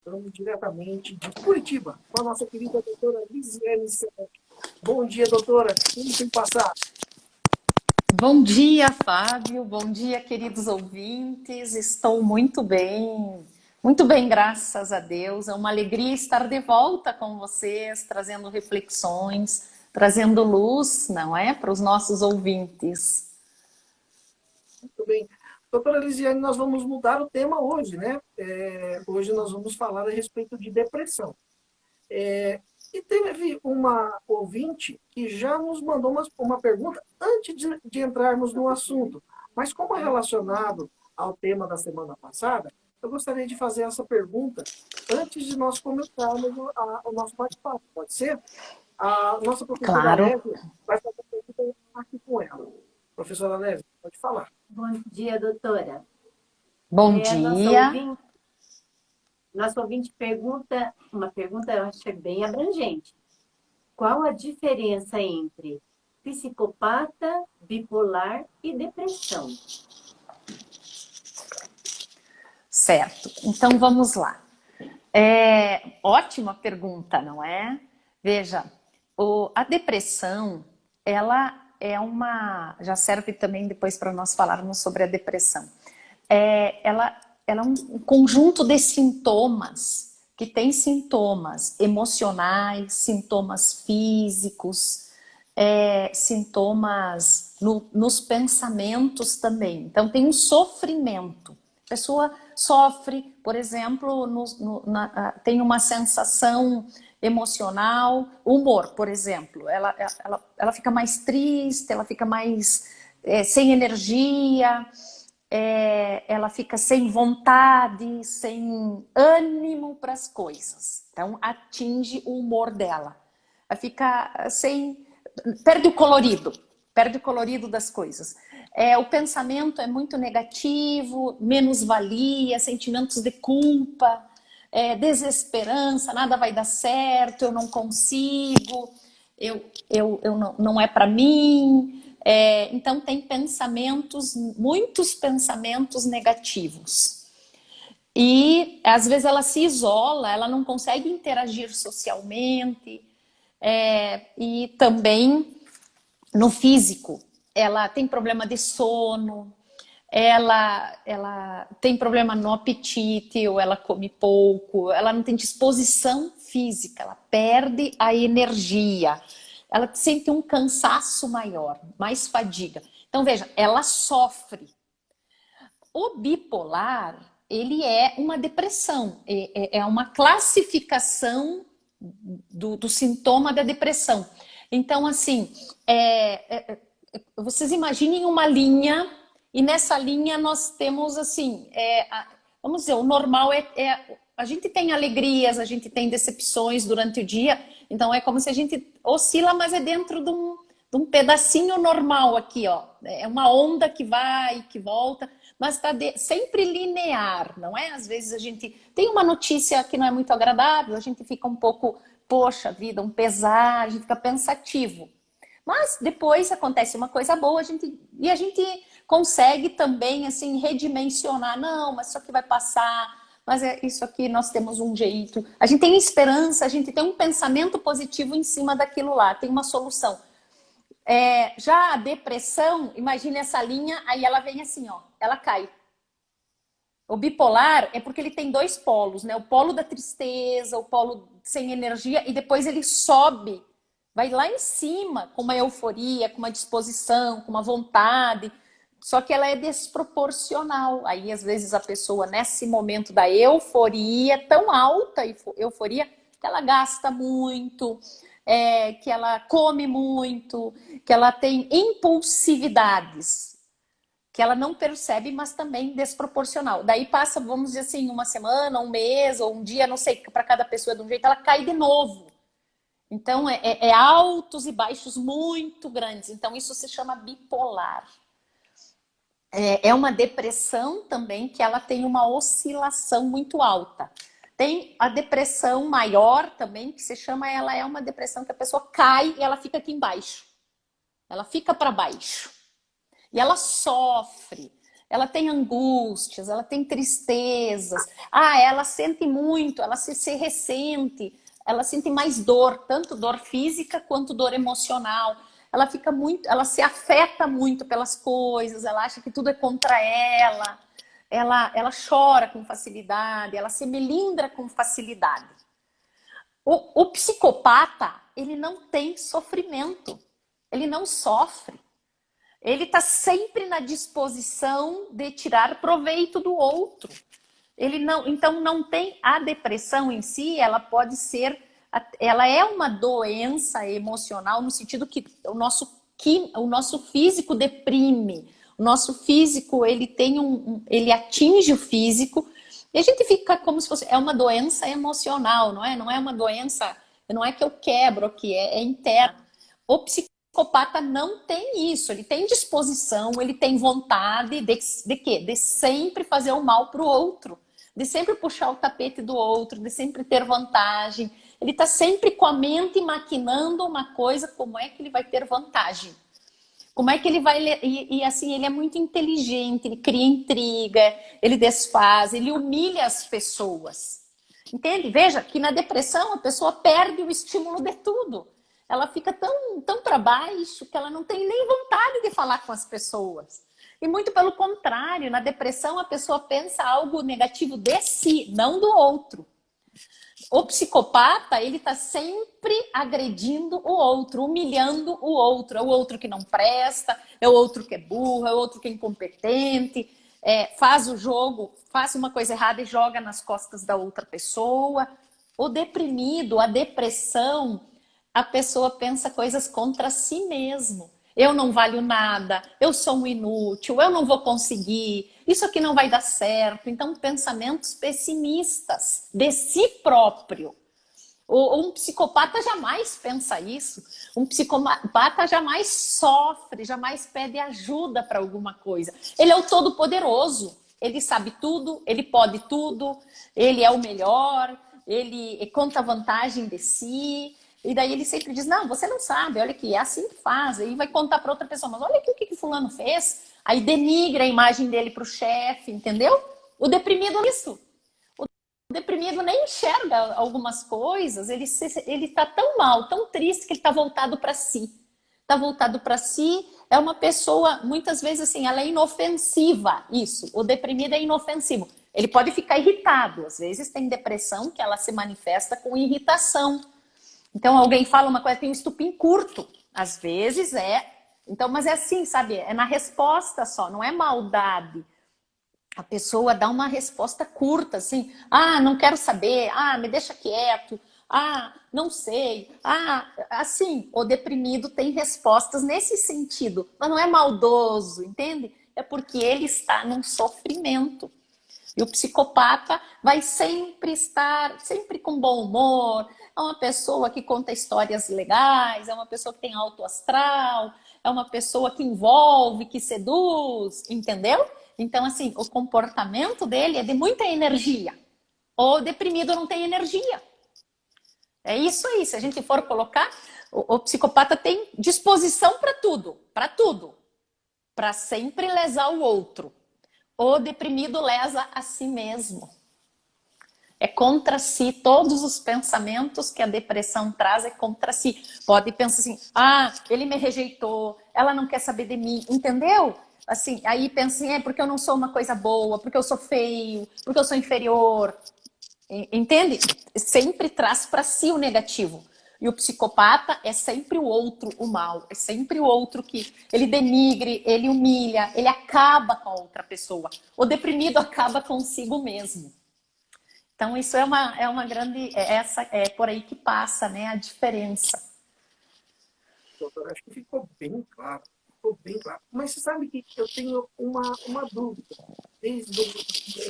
Estamos diretamente de Curitiba, com a nossa querida doutora Lisiane Serra. Bom dia, doutora. Como tem passado? Bom dia, Fábio. Bom dia, queridos ouvintes. Estou muito bem, graças a Deus. É uma alegria estar de volta com vocês, trazendo reflexões, trazendo luz, não é, para os nossos ouvintes. Muito bem. Doutora Lisiane, nós vamos mudar o tema hoje, né? Hoje nós vamos falar a respeito de depressão. E teve uma ouvinte que já nos mandou uma pergunta antes de entrarmos no assunto. Mas como é relacionado ao tema da semana passada, eu gostaria de fazer essa pergunta antes de nós começarmos o nosso bate-papo. Pode ser? A nossa professora Claro. Lésia vai fazer a pergunta aqui com ela. Professora Lésia, pode falar. Bom dia, doutora. Bom É, dia. nosso ouvinte pergunta, uma pergunta, eu acho que é bem abrangente. Qual a diferença entre psicopata, bipolar e depressão? Certo. Então vamos lá. Ótima pergunta, não é? Veja, a depressão, ela é já serve também depois para nós falarmos sobre a depressão. Ela é um conjunto de sintomas, que tem sintomas emocionais, sintomas físicos, sintomas nos pensamentos também. Então tem um sofrimento. A pessoa sofre, por exemplo, tem uma sensação emocional, humor, por exemplo. Ela fica mais triste, ela fica mais sem energia, ela fica sem vontade, sem ânimo para as coisas. Então atinge o humor dela. Ela fica sem... perde o colorido das coisas. O pensamento é muito negativo, menos-valia, sentimentos de culpa, desesperança, nada vai dar certo, eu não consigo, não é para mim. Então tem muitos pensamentos negativos. E às vezes ela se isola, ela não consegue interagir socialmente, e também no físico, ela tem problema de sono, ela tem problema no apetite, ou ela come pouco, ela não tem disposição física, ela perde a energia, ela sente um cansaço maior, mais fadiga. Então veja, ela sofre. O bipolar, ele é uma depressão, é uma classificação do sintoma da depressão. Então, assim, vocês imaginem uma linha, e nessa linha nós temos, assim, vamos dizer, o normal a gente tem alegrias, a gente tem decepções durante o dia, então é como se a gente oscila, mas é dentro de um pedacinho normal aqui, ó. É uma onda que vai, que volta, mas está sempre linear, não é? Às vezes a gente tem uma notícia que não é muito agradável, a gente fica um pouco, poxa vida, um pesar, a gente fica pensativo. Mas depois acontece uma coisa boa, a gente consegue também, assim, redimensionar. Não, mas isso aqui vai passar, mas isso aqui nós temos um jeito. A gente tem esperança, a gente tem um pensamento positivo em cima daquilo lá, tem uma solução. Já a depressão, imagine essa linha, aí ela vem assim, ó, ela cai. O bipolar é porque ele tem dois polos, né? O polo da tristeza, o polo sem energia, e depois ele sobe, vai lá em cima com uma euforia, com uma disposição, com uma vontade. Só que ela é desproporcional. Aí, às vezes, a pessoa, nesse momento da euforia, tão alta euforia, que ela gasta muito, que ela come muito, que ela tem impulsividades, que ela não percebe, mas também desproporcional. Daí passa, vamos dizer assim, uma semana, um mês, ou um dia, não sei, para cada pessoa é de um jeito, ela cai de novo. Então, é altos e baixos muito grandes. Então, isso se chama bipolar. É uma depressão também que ela tem uma oscilação muito alta. Tem a depressão maior também, que se chama, ela é uma depressão que a pessoa cai e ela fica aqui embaixo. Ela fica para baixo. E ela sofre. ela tem angústias, ela tem tristezas. Ah, ela sente muito, ela se ressente, ela sente mais dor, tanto dor física quanto dor emocional. Ela fica muito, ela se afeta muito pelas coisas, ela acha que tudo é contra ela. Ela chora com facilidade, ela se melindra com facilidade. O psicopata, ele não tem sofrimento, ele não sofre. Ele está sempre na disposição de tirar proveito do outro. Ele não, então não tem a depressão em si, ela pode ser, ela é uma doença emocional no sentido que o nosso físico deprime, o nosso físico ele tem ele atinge o físico e a gente fica como se fosse é uma doença emocional, não é? Não é uma doença, não é que eu quebro, que é interna. O psicopata não tem isso, ele tem disposição, ele tem vontade de quê? De sempre fazer o mal para o outro, de sempre puxar o tapete do outro, de sempre ter vantagem. Ele está sempre com a mente maquinando uma coisa, como é que ele vai ter vantagem. Como é que ele vai... E assim, ele é muito inteligente, ele cria intriga, ele desfaz, ele humilha as pessoas. Entende? Veja que na depressão a pessoa perde o estímulo de tudo. Ela fica tão para baixo que ela não tem nem vontade de falar com as pessoas. E muito pelo contrário, na depressão a pessoa pensa algo negativo de si, não do outro. O psicopata, ele está sempre agredindo o outro, humilhando o outro. É o outro que não presta, é o outro que é burro, é o outro que é incompetente, faz o jogo, faz uma coisa errada e joga nas costas da outra pessoa. O deprimido, a depressão, a pessoa pensa coisas contra si mesmo. Eu não valho nada, eu sou um inútil, eu não vou conseguir, isso aqui não vai dar certo. Então, pensamentos pessimistas de si próprio. Um psicopata jamais pensa isso. Um psicopata jamais sofre, jamais pede ajuda para alguma coisa. Ele é o todo-poderoso, ele sabe tudo, ele pode tudo, ele é o melhor, ele conta vantagem de si. E daí ele sempre diz, não, você não sabe, olha aqui, é assim que faz. Aí vai contar para outra pessoa, mas olha aqui o que fulano fez. Aí denigra a imagem dele para o chefe, entendeu? O deprimido é isso. O deprimido nem enxerga algumas coisas, ele tá tão mal, tão triste que ele está voltado para si. Está voltado para si, é uma pessoa, muitas vezes assim, ela é inofensiva, isso. O deprimido é inofensivo. Ele pode ficar irritado, às vezes tem depressão que ela se manifesta com irritação. Então alguém fala uma coisa, tem um estupim curto. Às vezes então, mas é assim, sabe? É na resposta só, não é maldade. A pessoa dá uma resposta curta, assim. Ah, não quero saber. Ah, me deixa quieto. Ah, não sei. Ah, assim, o deprimido tem respostas nesse sentido. Mas não é maldoso, entende? É porque ele está num sofrimento. E o psicopata vai sempre estar, sempre com bom humor, é uma pessoa que conta histórias legais, é uma pessoa que tem alto astral, é uma pessoa que envolve, que seduz, entendeu? Então, assim, o comportamento dele é de muita energia. O deprimido não tem energia. É isso aí, se a gente for colocar, o psicopata tem disposição para tudo, para sempre lesar o outro. O deprimido lesa a si mesmo. É contra si. Todos os pensamentos que a depressão traz é contra si. Pode pensar assim, ah, ele me rejeitou, ela não quer saber de mim, entendeu? Assim, aí pensa assim, é porque eu não sou uma coisa boa, porque eu sou feio, porque eu sou inferior. Entende? Sempre traz para si o negativo. E o psicopata é sempre o outro, o mal. É sempre o outro que ele denigre, ele humilha, ele acaba com a outra pessoa. O deprimido acaba consigo mesmo. Então isso é uma grande... É por aí que passa, né, a diferença. Doutora, acho que ficou bem claro. Ficou bem claro. Mas você sabe que eu tenho uma dúvida. Desde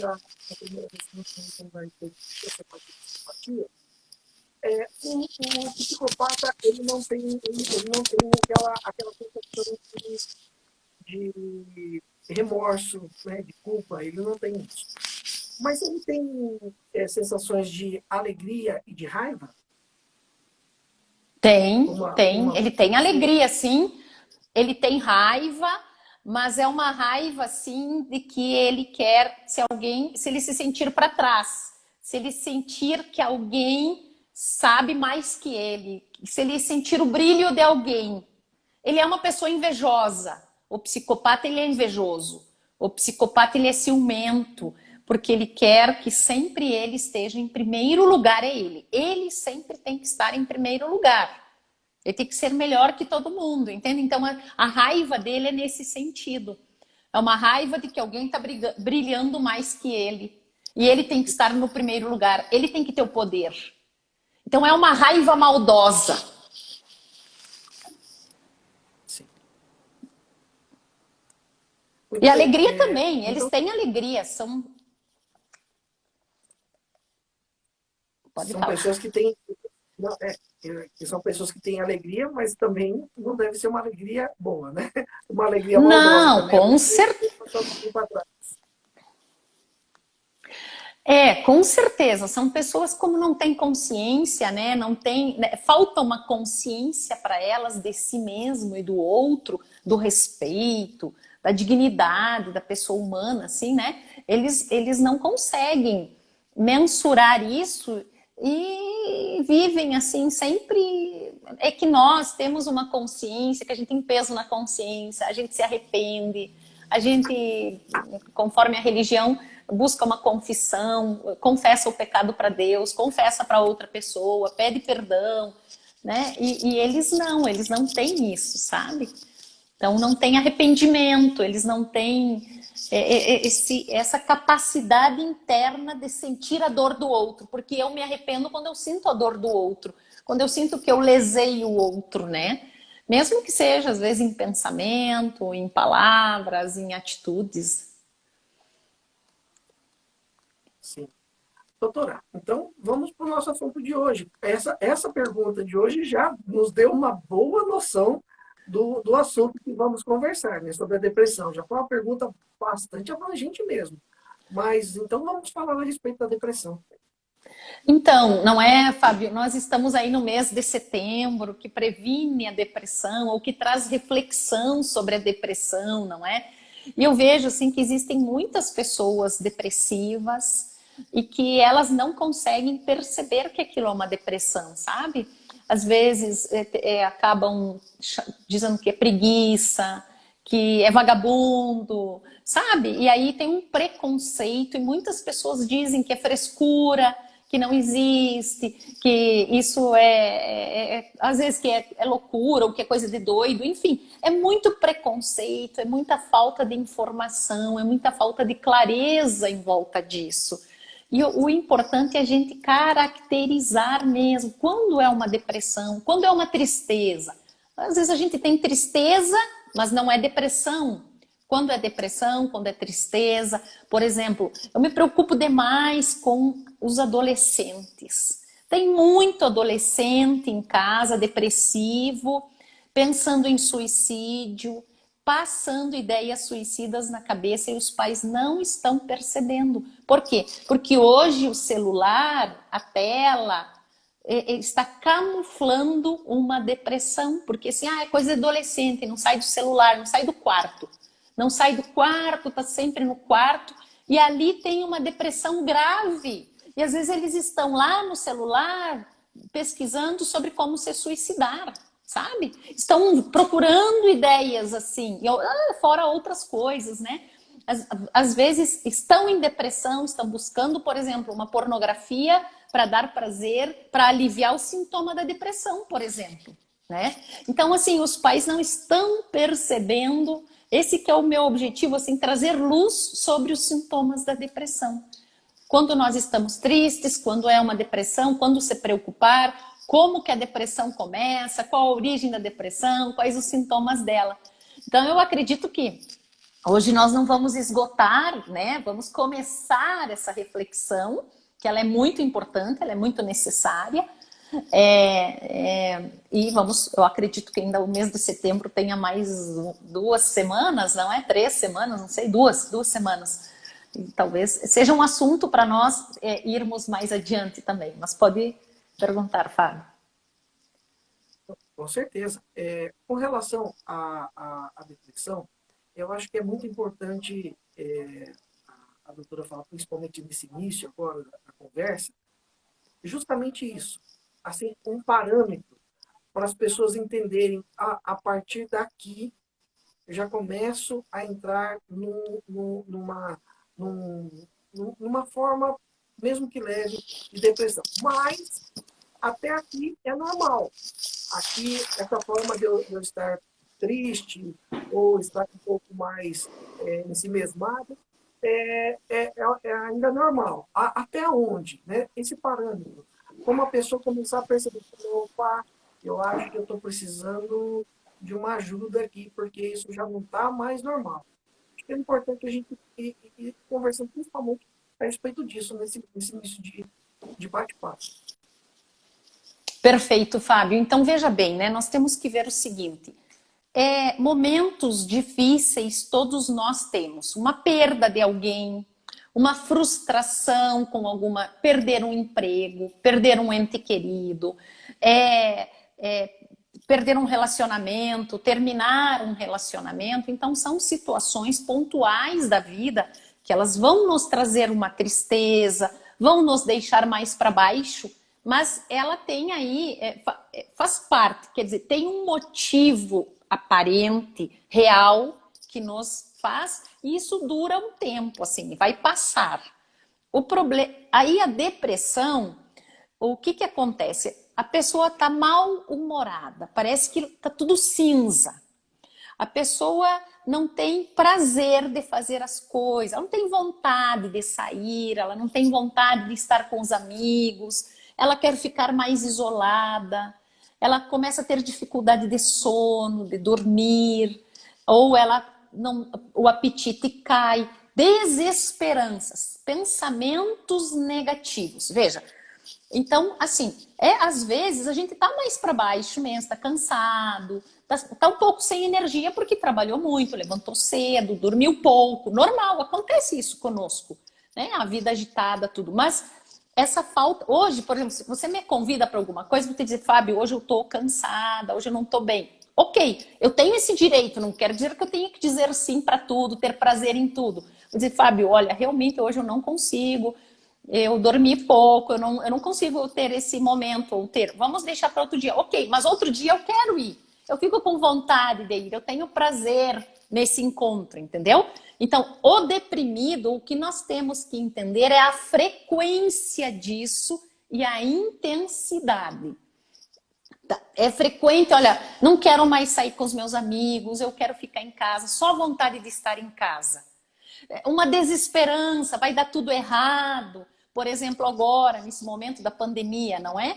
a primeira vez que nós conversamos essa parte de simpatia, o psicopata ele não tem aquela sensação de remorso, né, de culpa, ele não tem isso. Mas ele tem sensações de alegria e de raiva? Tem. Ele tem alegria, sim. Ele tem raiva, mas é uma raiva, assim, de que ele quer, se ele se sentir para trás, se ele sentir que alguém sabe mais que ele, se ele sentir o brilho de alguém. Ele é uma pessoa invejosa. O psicopata, ele é invejoso. O psicopata, ele é ciumento, porque ele quer que sempre ele esteja em primeiro lugar, é ele. Ele sempre tem que estar em primeiro lugar. Ele tem que ser melhor que todo mundo, entende? Então, a raiva dele é nesse sentido. É uma raiva de que alguém está brilhando mais que ele. E ele tem que estar no primeiro lugar. Ele tem que ter o poder. Então, é uma raiva maldosa. Sim. E alegria também. Eles têm alegria. São pessoas que têm... são pessoas que têm alegria, mas também não deve ser uma alegria boa, né? Uma alegria maldosa não, também. Com certeza. Com certeza. São pessoas como não têm consciência, né? Não tem, né? Falta uma consciência para elas de si mesmo e do outro, do respeito, da dignidade da pessoa humana, assim, né? Eles não conseguem mensurar isso e vivem assim sempre. É que nós temos uma consciência, que a gente tem peso na consciência, a gente se arrepende, a gente, conforme a religião, busca uma confissão, confessa o pecado para Deus, confessa para outra pessoa, pede perdão, né? E eles não têm isso, sabe? Então não tem arrependimento, eles não têm essa capacidade interna de sentir a dor do outro, porque eu me arrependo quando eu sinto a dor do outro, quando eu sinto que eu lesei o outro, né? Mesmo que seja, às vezes, em pensamento, em palavras, em atitudes. Sim. Doutora, então vamos para o nosso assunto de hoje. Essa pergunta de hoje já nos deu uma boa noção do assunto que vamos conversar, né, sobre a depressão. Já foi uma pergunta bastante abrangente mesmo. Mas então vamos falar a respeito da depressão. Então, não é, Fábio? Nós estamos aí no mês de setembro, que previne a depressão, ou que traz reflexão sobre a depressão, não é? E eu vejo, assim, que existem muitas pessoas depressivas e que elas não conseguem perceber que aquilo é uma depressão, sabe? Às vezes acabam dizendo que é preguiça, que é vagabundo, sabe? E aí tem um preconceito e muitas pessoas dizem que é frescura, que não existe, que isso às vezes que é loucura ou que é coisa de doido, enfim, é muito preconceito, é muita falta de informação, é muita falta de clareza em volta disso. E o importante é a gente caracterizar mesmo quando é uma depressão, quando é uma tristeza. Às vezes a gente tem tristeza, mas não é depressão. Quando é depressão, quando é tristeza. Por exemplo, eu me preocupo demais com os adolescentes. Tem muito adolescente em casa, depressivo, pensando em suicídio, passando ideias suicidas na cabeça e os pais não estão percebendo. Por quê? Porque hoje o celular, a tela, está camuflando uma depressão. Porque assim, é coisa de adolescente, não sai do celular, não sai do quarto. Não sai do quarto, está sempre no quarto. E ali tem uma depressão grave. E às vezes eles estão lá no celular pesquisando sobre como se suicidar, sabe? Estão procurando ideias assim, fora outras coisas, né? Às vezes estão em depressão, estão buscando, por exemplo, uma pornografia para dar prazer, para aliviar o sintoma da depressão, por exemplo, né? Então, assim, os pais não estão percebendo. Esse que é o meu objetivo, assim, trazer luz sobre os sintomas da depressão. Quando nós estamos tristes, quando é uma depressão, quando se preocupar, como que a depressão começa, qual a origem da depressão, quais os sintomas dela. Então, eu acredito que hoje nós não vamos esgotar, né? Vamos começar essa reflexão, que ela é muito importante, ela é muito necessária. E eu acredito que ainda o mês de setembro tenha mais 2 semanas, não é? 3 semanas, não sei, 2 semanas. E talvez seja um assunto para nós irmos mais adiante também. Mas pode perguntar, Fábio. Com certeza. Com relação à depressão, eu acho que é muito importante a doutora falar, principalmente nesse início agora da conversa, justamente isso. Assim, um parâmetro para as pessoas entenderem, a partir daqui, eu já começo a entrar numa forma, mesmo que leve, de depressão. Mas, até aqui é normal. Aqui, essa forma de eu estar triste ou estar um pouco mais ensimesmado é ainda normal. Até onde? Né? Esse parâmetro. Como a pessoa começar a perceber, opa, eu acho que eu estou precisando de uma ajuda aqui, porque isso já não está mais normal. Acho que é importante a gente ir conversando principalmente a respeito disso, nesse início de bate-papo. Perfeito, Fábio. Então, veja bem, né? Nós temos que ver o seguinte. Momentos difíceis todos nós temos. Uma perda de alguém, uma frustração com alguma... Perder um emprego, perder um ente querido, perder um relacionamento, terminar um relacionamento. Então, são situações pontuais da vida que elas vão nos trazer uma tristeza, vão nos deixar mais para baixo, mas ela tem aí, faz parte, quer dizer, tem um motivo aparente, real, que nos faz, e isso dura um tempo, assim, vai passar. O problema, aí a depressão, o que acontece? A pessoa está mal-humorada, parece que está tudo cinza. A pessoa não tem prazer de fazer as coisas, ela não tem vontade de sair, ela não tem vontade de estar com os amigos, ela quer ficar mais isolada, ela começa a ter dificuldade de sono, de dormir, ou ela não, o apetite cai, desesperanças, pensamentos negativos. Veja, então, assim, às vezes a gente tá mais para baixo mesmo, tá cansado, tá um pouco sem energia porque trabalhou muito, levantou cedo, dormiu pouco, normal, acontece isso conosco, né? A vida agitada, tudo, mas essa falta, hoje, por exemplo, se você me convida para alguma coisa, vou te dizer, Fábio, hoje eu tô cansada, hoje eu não tô bem. Ok, eu tenho esse direito, não quero dizer que eu tenho que dizer sim para tudo, ter prazer em tudo. Vou dizer, Fábio, olha, realmente hoje eu não consigo, eu dormi pouco, eu não consigo ter esse momento, ou ter, vamos deixar para outro dia. Ok, mas outro dia eu quero ir, eu fico com vontade de ir, eu tenho prazer nesse encontro, entendeu? Então, o deprimido, o que nós temos que entender é a frequência disso e a intensidade. É frequente, olha, não quero mais sair com os meus amigos, eu quero ficar em casa, só vontade de estar em casa. Uma desesperança, vai dar tudo errado. Por exemplo, agora, nesse momento da pandemia, não é?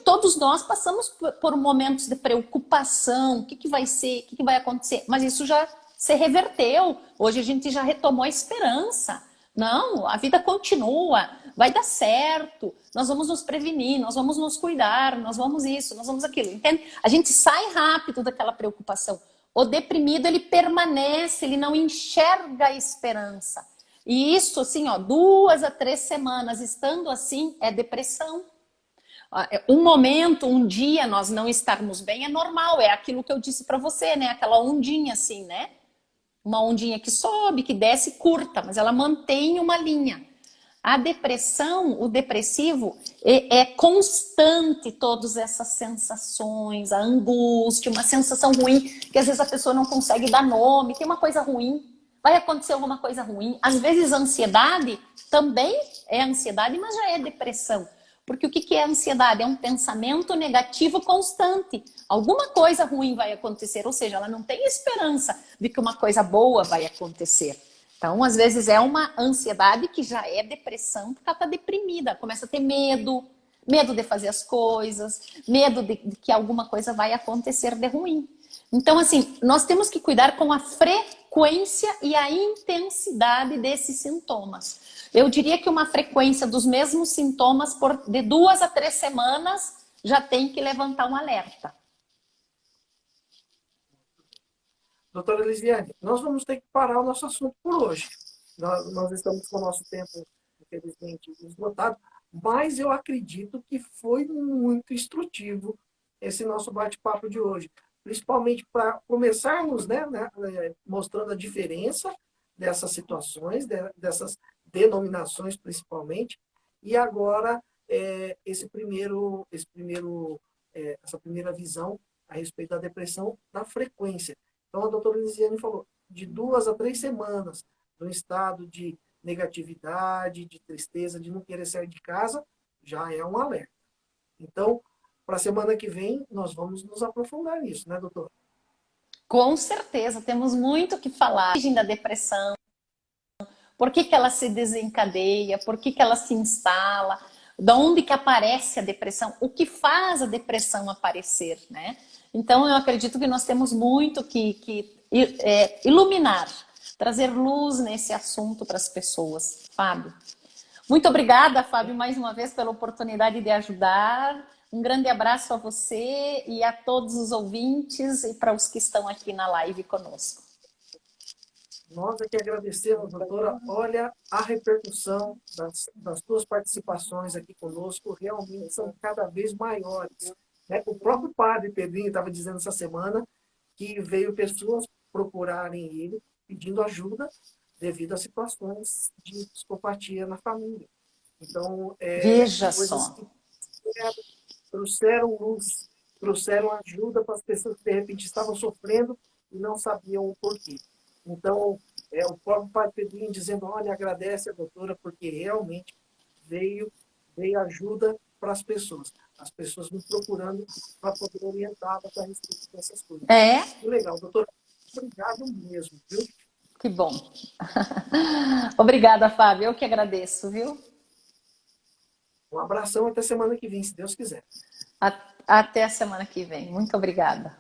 Todos nós passamos por momentos de preocupação, o que vai ser, o que vai acontecer, mas isso já se reverteu. Hoje a gente já retomou a esperança. Não, a vida continua, vai dar certo, nós vamos nos prevenir, nós vamos nos cuidar, nós vamos isso, nós vamos aquilo, entende? A gente sai rápido daquela preocupação. O deprimido, ele permanece, ele não enxerga a esperança. E isso, assim, ó, 2 a 3 semanas estando assim, é depressão. Um momento, um dia nós não estarmos bem é normal, é aquilo que eu disse para você, né? Aquela ondinha assim, né? Uma ondinha que sobe, que desce curta, mas ela mantém uma linha. A depressão, o depressivo, é constante todas essas sensações, a angústia, uma sensação ruim, que às vezes a pessoa não consegue dar nome, tem uma coisa ruim, vai acontecer alguma coisa ruim. Às vezes a ansiedade também é ansiedade, mas já é depressão. Porque o que é ansiedade? É um pensamento negativo constante. Alguma coisa ruim vai acontecer, ou seja, ela não tem esperança de que uma coisa boa vai acontecer. Então, às vezes é uma ansiedade que já é depressão, porque ela está deprimida, começa a ter medo, medo de fazer as coisas, medo de que alguma coisa vai acontecer de ruim. Então, assim, nós temos que cuidar com a frequência e a intensidade desses sintomas. Eu diria que uma frequência dos mesmos sintomas de 2 a 3 semanas já tem que levantar um alerta. Doutora Elisiane, nós vamos ter que parar o nosso assunto por hoje. Nós estamos com o nosso tempo, infelizmente, esgotado, mas eu acredito que foi muito instrutivo esse nosso bate-papo de hoje. principalmente para começarmos, mostrando a diferença dessas situações, dessas denominações principalmente, e agora essa primeira visão a respeito da depressão, da frequência. Então, a doutora Elisiane falou, de 2 a 3 semanas, no estado de negatividade, de tristeza, de não querer sair de casa, já é um alerta. Então, para a semana que vem, nós vamos nos aprofundar nisso, né, doutor? Com certeza, temos muito o que falar. A origem da depressão, por que ela se desencadeia, por que ela se instala, de onde que aparece a depressão, o que faz a depressão aparecer, né? Então, eu acredito que nós temos muito que iluminar, trazer luz nesse assunto para as pessoas. Fábio. Muito obrigada, Fábio, mais uma vez pela oportunidade de ajudar. Um grande abraço a você e a todos os ouvintes e para os que estão aqui na live conosco. Nós é que agradecemos, doutora. Olha, a repercussão das suas participações aqui conosco realmente são cada vez maiores. Né? O próprio padre Pedrinho estava dizendo essa semana que veio pessoas procurarem ele pedindo ajuda devido a situações de psicopatia na família. Então, Veja só. Que trouxeram luz, trouxeram ajuda para as pessoas que de repente estavam sofrendo e não sabiam o porquê. Então, o próprio padre Pedrinho dizendo, olha, agradece a doutora, porque realmente veio ajuda para as pessoas me procurando para poder orientá-las a respeito dessas coisas. Muito legal, doutora. Obrigado mesmo, viu? Que bom. Obrigada, Fábio. Eu que agradeço, viu? Um abração até semana que vem, se Deus quiser. Até a semana que vem. Muito obrigada.